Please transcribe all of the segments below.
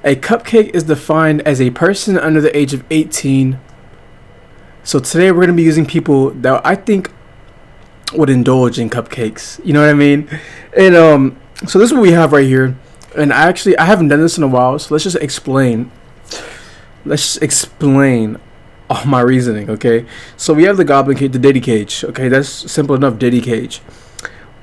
A cupcake is defined as a person under the age of 18. So today we're gonna be using people that I think would indulge in cupcakes. You know what I mean? And so this is what we have right here. And I haven't done this in a while, so let's just explain. Let's just explain all my reasoning, okay? So we have the goblin cage, the Diddy cage. Okay, that's simple enough. Diddy cage.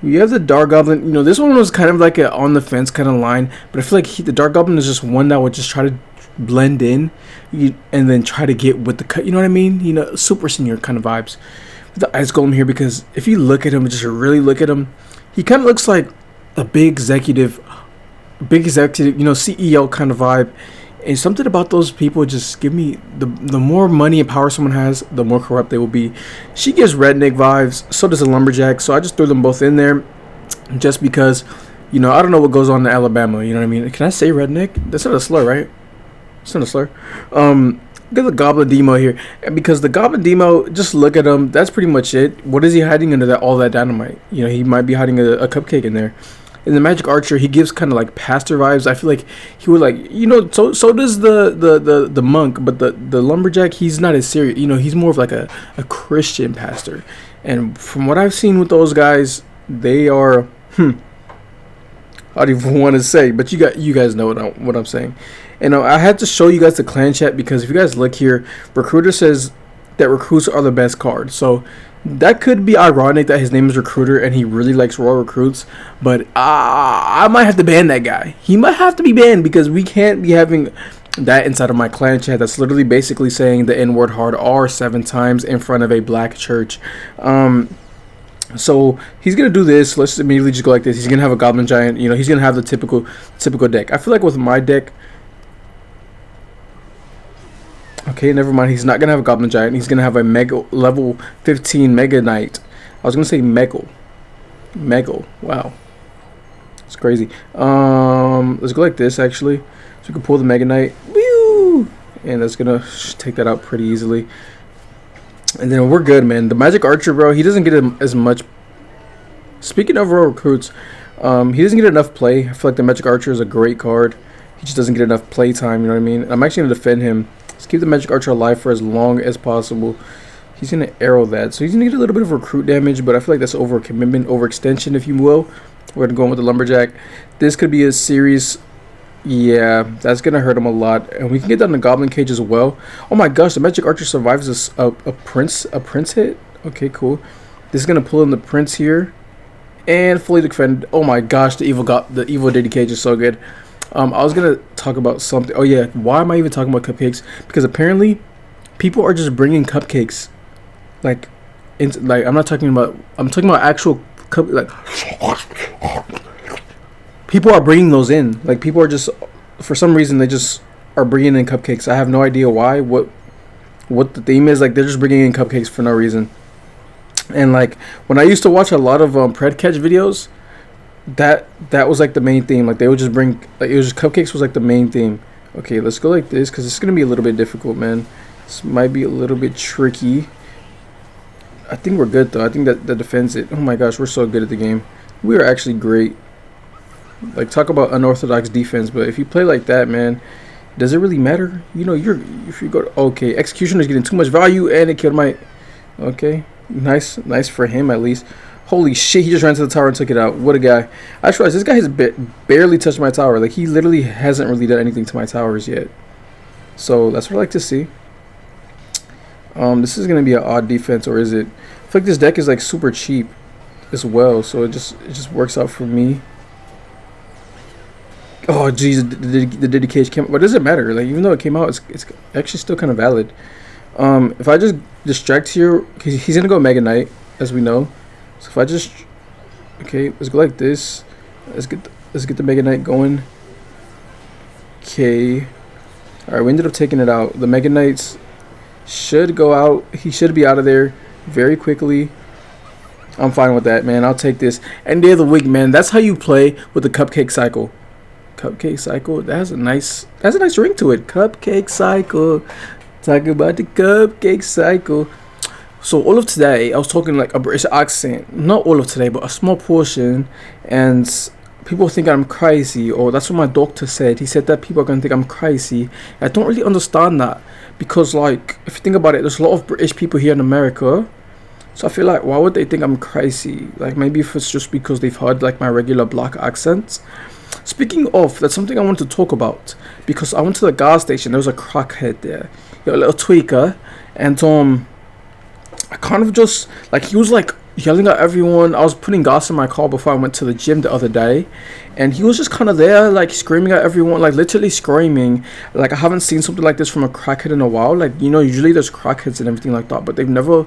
We have the dark goblin. You know, this one was kind of like a on the fence kind of line, but I feel like the dark goblin is just one that would just try to blend in, and then try to get with the cut. You know what I mean? You know, super senior kind of vibes. With the ice golem here, because if you look at him, just really look at him, he kind of looks like a big executive, you know, CEO kind of vibe. And something about those people just give me the more money and power someone has, the more corrupt they will be. She gives redneck vibes, so does a lumberjack. So I just threw them both in there just because, you know, I don't know what goes on in Alabama. You know what I mean? Can I say redneck? That's not a slur, right? It's not a slur. Get the goblin demo here, and because the goblin demo, just look at him. That's pretty much it. What is he hiding under all that dynamite? You know, he might be hiding a cupcake in there. In the magic archer, he gives kind of like pastor vibes. I feel like he would, like, you know, so does the monk, but the lumberjack, he's not as serious. You know, he's more of like a Christian pastor. And from what I've seen with those guys, they are I don't even want to say, but you guys know what I'm saying. And I had to show you guys the clan chat, because if you guys look here, Recruiter says that recruits are the best card. So that could be ironic that his name is Recruiter and he really likes Royal Recruits, but I might have to ban that guy. He might have to be banned, because we can't be having that inside of my clan chat. That's literally basically saying the N-word hard R 7 times in front of a black church. So he's gonna do this. Let's immediately just go like this. He's gonna have a goblin giant. You know, he's gonna have the typical deck. I feel like with my deck, okay, never mind. He's not gonna have a goblin giant. He's gonna have a mega level 15 mega knight. I was gonna say mego. Wow, it's crazy. Let's go like this actually. So we can pull the mega knight. Woo! And that's gonna take that out pretty easily. And then we're good, man. The magic archer, bro, he doesn't get as much. Speaking of Royal Recruits, he doesn't get enough play. I feel like the magic archer is a great card. He just doesn't get enough play time. You know what I mean? I'm actually gonna defend him. Let's keep the magic archer alive for as long as possible. He's gonna arrow that, so he's gonna get a little bit of recruit damage, but I feel like that's over commitment, overextension, if you will. We're gonna go in with the lumberjack. This could be a series. Yeah, that's gonna hurt him a lot, and we can get down the goblin cage as well. Oh my gosh, the magic archer survives a prince hit. Okay, cool. This is gonna pull in the prince here and fully defend. Oh my gosh, the evil Diddy cage is so good. I was gonna talk about something. Oh yeah, why am I even talking about cupcakes? Because apparently people are just bringing cupcakes, like I'm talking about actual cup, like people are bringing those in. Like, people are just, for some reason, they just are bringing in cupcakes. I have no idea why, what the theme is. Like, they're just bringing in cupcakes for no reason. And like, when I used to watch a lot of pred catch videos, that was like the main theme. Like, they would just bring, like, it was just cupcakes was like the main theme. Okay, let's go like this, because it's gonna be a little bit difficult, man. This might be a little bit tricky. I think we're good though. I think that defends it. Oh my gosh, we're so good at the game. We are actually great. Like, talk about unorthodox defense, but if you play like that, man, does it really matter? You know, if you go to, okay, executioner is getting too much value, and it killed my. Okay, nice for him at least. Holy shit, he just ran to the tower and took it out. What a guy! I just realized this guy has barely touched my tower. Like, he literally hasn't really done anything to my towers yet. So that's what I like to see. This is gonna be an odd defense, or is it? I feel like this deck is like super cheap as well, so it just works out for me. Oh jeez, the Diddy cage came out. But does it matter? Like, even though it came out, it's actually still kind of valid. If I just distract here, he's gonna go Mega Knight, as we know. So if I just, okay, let's go like this. Let's get the Mega Knight going. Okay. All right, we ended up taking it out. The Mega Knights should go out. He should be out of there very quickly. I'm fine with that, man. I'll take this. And day of the week, man. That's how you play with the cupcake cycle. Cupcake cycle. That has a nice ring to it. Cupcake cycle. Talk about the cupcake cycle. So all of today, I was talking like a British accent. Not all of today, but a small portion. And people think I'm crazy, or that's what my doctor said. He said that people are gonna think I'm crazy. I don't really understand that, because like if you think about it, there's a lot of British people here in America. So I feel like, why would they think I'm crazy? Like, maybe if it's just because they've heard like my regular black accent. Speaking of, that's something I want to talk about, because I went to the gas station. There was a crackhead there, a little tweaker, and I kind of just like, he was like yelling at everyone. I was putting gas in my car before I went to the gym the other day, and he was just kind of there like screaming at everyone, like literally screaming. Like, I haven't seen something like this from a crackhead in a while. Like, you know, usually there's crackheads and everything like that, but they've never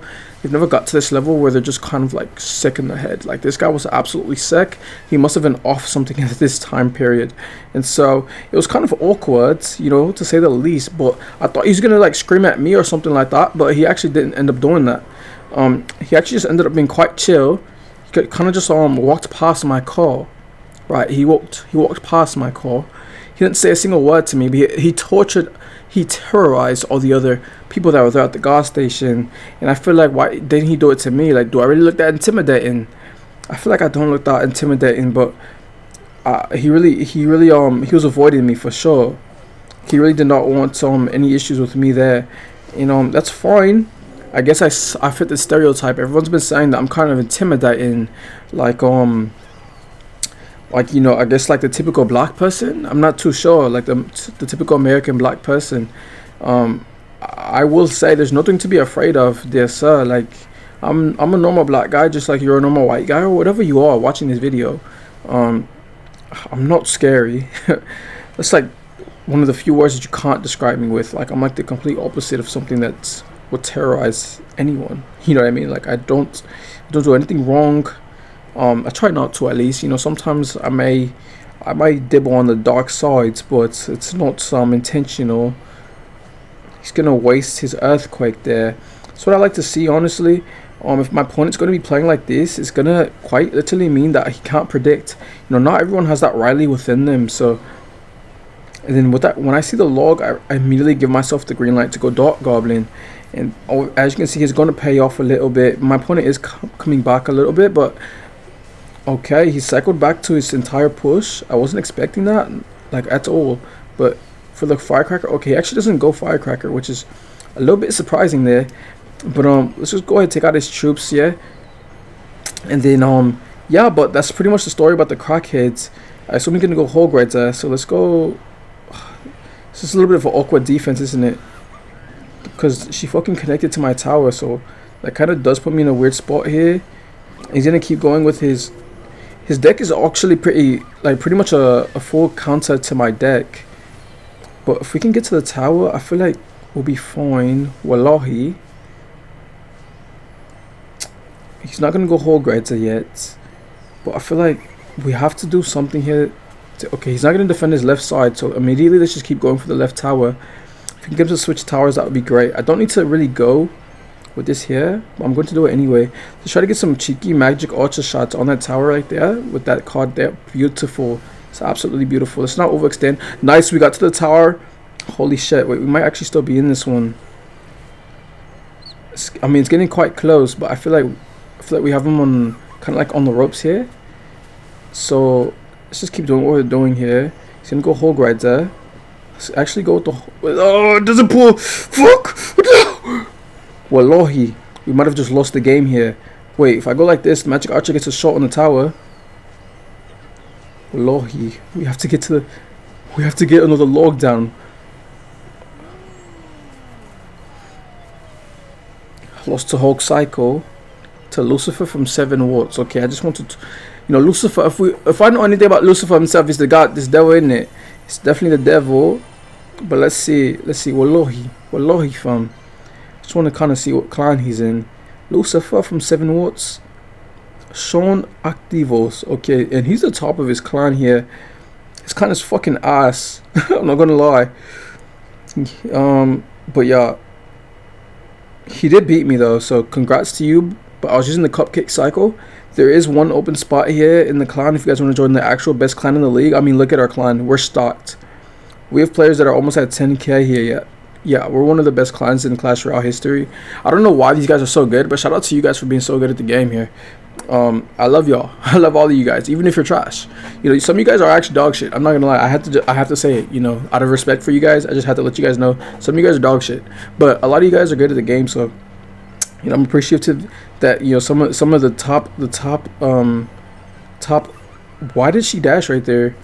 got to this level where they're just kind of like sick in the head. Like, this guy was absolutely sick. He must have been off something at this time period, and so it was kind of awkward, you know, to say the least. But I thought he was gonna like scream at me or something like that, but he actually didn't end up doing that. He actually just ended up being quite chill. He kind of just walked past my car. Right, he walked past my car. He didn't say a single word to me, but he terrorized all the other people that were there at the gas station. And I feel like, why didn't he do it to me? Like, do I really look that intimidating? I feel like I don't look that intimidating, but he was avoiding me for sure. He really did not want any issues with me there. You know, that's fine. I guess I fit the stereotype. Everyone's been saying that I'm kind of intimidating, like you know, I guess like the typical black person. I'm not too sure, like the typical American black person. I will say there's nothing to be afraid of, dear sir. Like, I'm a normal black guy, just like you're a normal white guy or whatever you are watching this video. I'm not scary. That's like one of the few words that you can't describe me with. Like, I'm like the complete opposite of something that's would terrorize anyone. You know what I mean? Like, I don't do anything wrong. I try not to, at least. You know, sometimes I might dibble on the dark sides, but it's not intentional. He's gonna waste his earthquake there. That's what I like to see, honestly. If my opponent's gonna be playing like this, it's gonna quite literally mean that he can't predict. You know, not everyone has that Riley within them. So, and then with that, when I see the log, I immediately give myself the green light to go Dark Goblin. And as you can see, he's going to pay off a little bit. My opponent is coming back a little bit, but okay, he cycled back to his entire push. I wasn't expecting that, like, at all. But for the Firecracker, okay, he actually doesn't go Firecracker, which is a little bit surprising there. But let's just go ahead and take out his troops, yeah. And then yeah, but that's pretty much the story about the crackheads. I assume he's gonna go Hog Rider, so let's go. This is a little bit of an awkward defense, isn't it? Because she fucking connected to my tower, so that kind of does put me in a weird spot here. He's gonna keep going with his deck is actually pretty much a full counter to my deck. But if we can get to the tower, I feel like we'll be fine. Wallahi, he's not gonna go Hog Rider yet, but I feel like we have to do something here. Okay, he's not gonna defend his left side, so immediately let's just keep going for the left tower. If we can get him to switch towers, that would be great. I don't need to really go with this here, but I'm going to do it anyway. Let's try to get some cheeky magic archer shots on that tower right there with that card there. Beautiful. It's absolutely beautiful. Let's not overextend. Nice, we got to the tower. Holy shit, wait, we might actually still be in this one. I mean, it's getting quite close, but I feel like we have him on kind of like on the ropes here. So let's just keep doing what we're doing here. He's gonna go Hog Rider. Let's actually go with the... Oh, it doesn't pull! Fuck! Wallahi, we might have just lost the game here. Wait, if I go like this, the Magic Archer gets a shot on the tower. Wallahi, we have to get another log down. Lost to Hulk Cycle. To Lucifer from 7 watts. Okay, I just wanted to... You know, Lucifer, if I know anything about Lucifer himself, he's the god, this devil, isn't it? It's definitely the devil. But let's see. Wallahi, fam. Just want to kind of see what clan he's in. Lucifer from 7 watts. Sean Activos. Okay, and he's the top of his clan here. His clan is fucking ass. I'm not gonna lie. But yeah, he did beat me though, so congrats to you. But I was using the Cupcake cycle. There is one open spot here in the clan if you guys want to join the actual best clan in the league. I mean, look at our clan. We're stocked. We have players that are almost at 10k here yet. Yeah, we're one of the best clans in Clash Royale history. I don't know why these guys are so good, but shout out to you guys for being so good at the game here. I love y'all. I love all of you guys, even if you're trash. You know, some of you guys are actually dog shit. I'm not gonna lie. I have to say it. You know, out of respect for you guys, I just have to let you guys know some of you guys are dog shit. But a lot of you guys are good at the game, so you know I'm appreciative that you know some of the top. Why did she dash right there?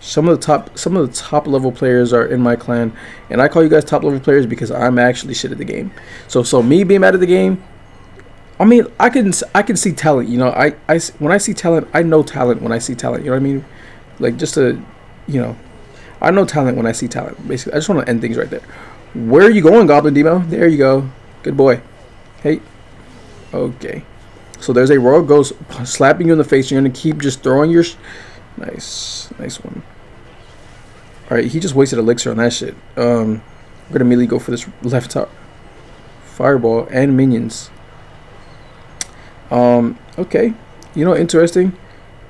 Some of the top level players are in my clan, and I call you guys top level players because I'm actually shit at the game. So me being mad at the game, I mean, I can see talent. You know, when I see talent, I know talent when I see talent. You know what I mean? Like just to, you know, I know talent when I see talent. Basically, I just want to end things right there. Where are you going, Goblin Demo? There you go. Good boy. Hey. Okay. So there's a royal ghost slapping you in the face. You're gonna keep just throwing your. Nice one. All right, he just wasted elixir on that shit. We're gonna immediately go for this left top fireball and minions. Okay, you know, interesting.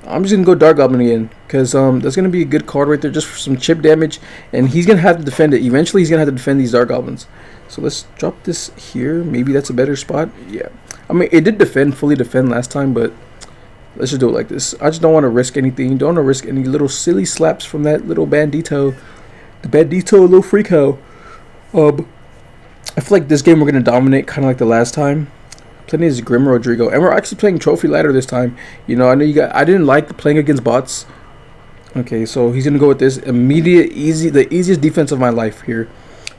I'm just gonna go Dark Goblin again because that's gonna be a good card right there, just for some chip damage, and he's gonna have to defend it. Eventually, he's gonna have to defend these Dark Goblins. So let's drop this here. Maybe that's a better spot. Yeah, I mean, it did fully defend last time, but let's just do it like this. I just don't want to risk anything. Don't want to risk any little silly slaps from that little bandito. The bandito, little freak hoe. I feel like this game we're gonna dominate, kind of like the last time. Playing as Grim Rodrigo, and we're actually playing Trophy Ladder this time. You know, I know you got. I didn't like playing against bots. Okay, so he's gonna go with this immediate, the easiest defense of my life here.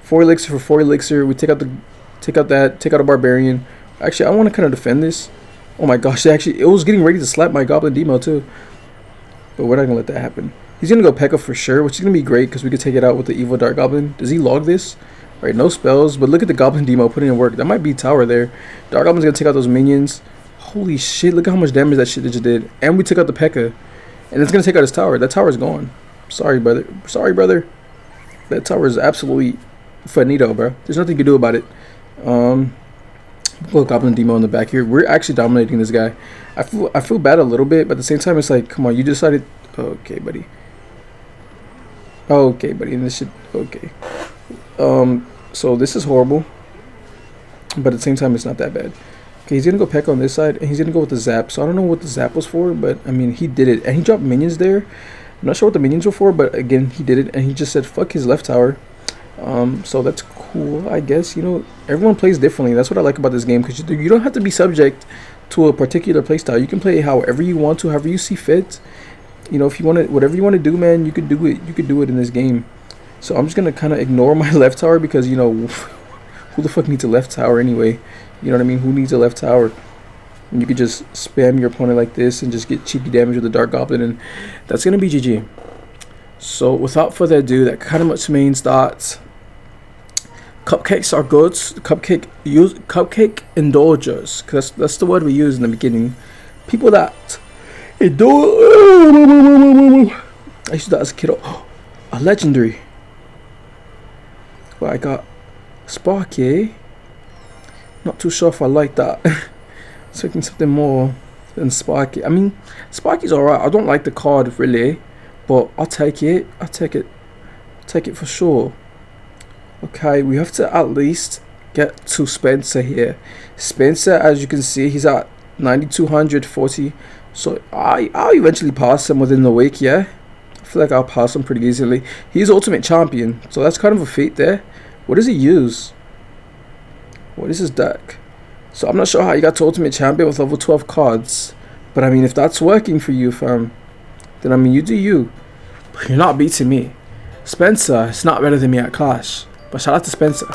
4 elixir for 4 elixir. We take out a barbarian. Actually, I want to kind of defend this. Oh my gosh, it was getting ready to slap my Goblin Demo too. But we're not gonna let that happen. He's gonna go P.E.K.K.A for sure, which is gonna be great because we could take it out with the evil Dark Goblin. Does he log this? All right, no spells, but look at the Goblin Demo putting in work. That might be tower there. Dark Goblin's gonna take out those minions. Holy shit, look at how much damage that shit just did. And we took out the P.E.K.K.A. And it's gonna take out his tower. That tower is gone. Sorry, brother. Sorry, brother. That tower is absolutely finito, bro. There's nothing you can do about it. Little Goblin Demo in the back here. We're actually dominating this guy. I feel bad a little bit, but at the same time, it's like, come on, you decided. Okay, buddy. Okay, buddy. And this shit. Okay. So this is horrible, but at the same time, it's not that bad. Okay, he's gonna go P.E.K.K.A on this side, and he's gonna go with the zap. So I don't know what the zap was for, but I mean, he did it, and he dropped minions there. I'm not sure what the minions were for, but again, he did it, and he just said fuck his left tower. So that's cool, I guess. You know, everyone plays differently. That's what I like about this game, because you don't have to be subject to a particular playstyle. You can play however you want to, however you see fit. You know, if you want to, whatever you want to do, man, you could do it. You could do it in this game. So I'm just gonna kind of ignore my left tower because, you know, who the fuck needs a left tower anyway? You know what I mean? Who needs a left tower? And you could just spam your opponent like this and just get cheeky damage with the Dark Goblin, and that's gonna be GG. So without further ado, that kind of much means that cupcakes are good. Cupcake indulgers, because that's the word we use in the beginning. People that indulge. I used to do that as a kid. A legendary. Well, I got Sparky. Not too sure if I like that. Expecting something more than Sparky. I mean, Sparky's alright. I don't like the card really, but I'll take it. I'll take it. Take it for sure. Okay, we have to at least get to Spencer here. Spencer, as you can see, he's at 9,240. So I'll eventually pass him within the week. Yeah, I feel like I'll pass him pretty easily. He's ultimate champion, so that's kind of a feat there. What does he use? What is his deck? So I'm not sure how you got to ultimate champion with level 12 cards, but I mean, if that's working for you, fam, then I mean, you do you. But you're not beating me. Spencer is not better than me at Clash, but shout out to Spencer.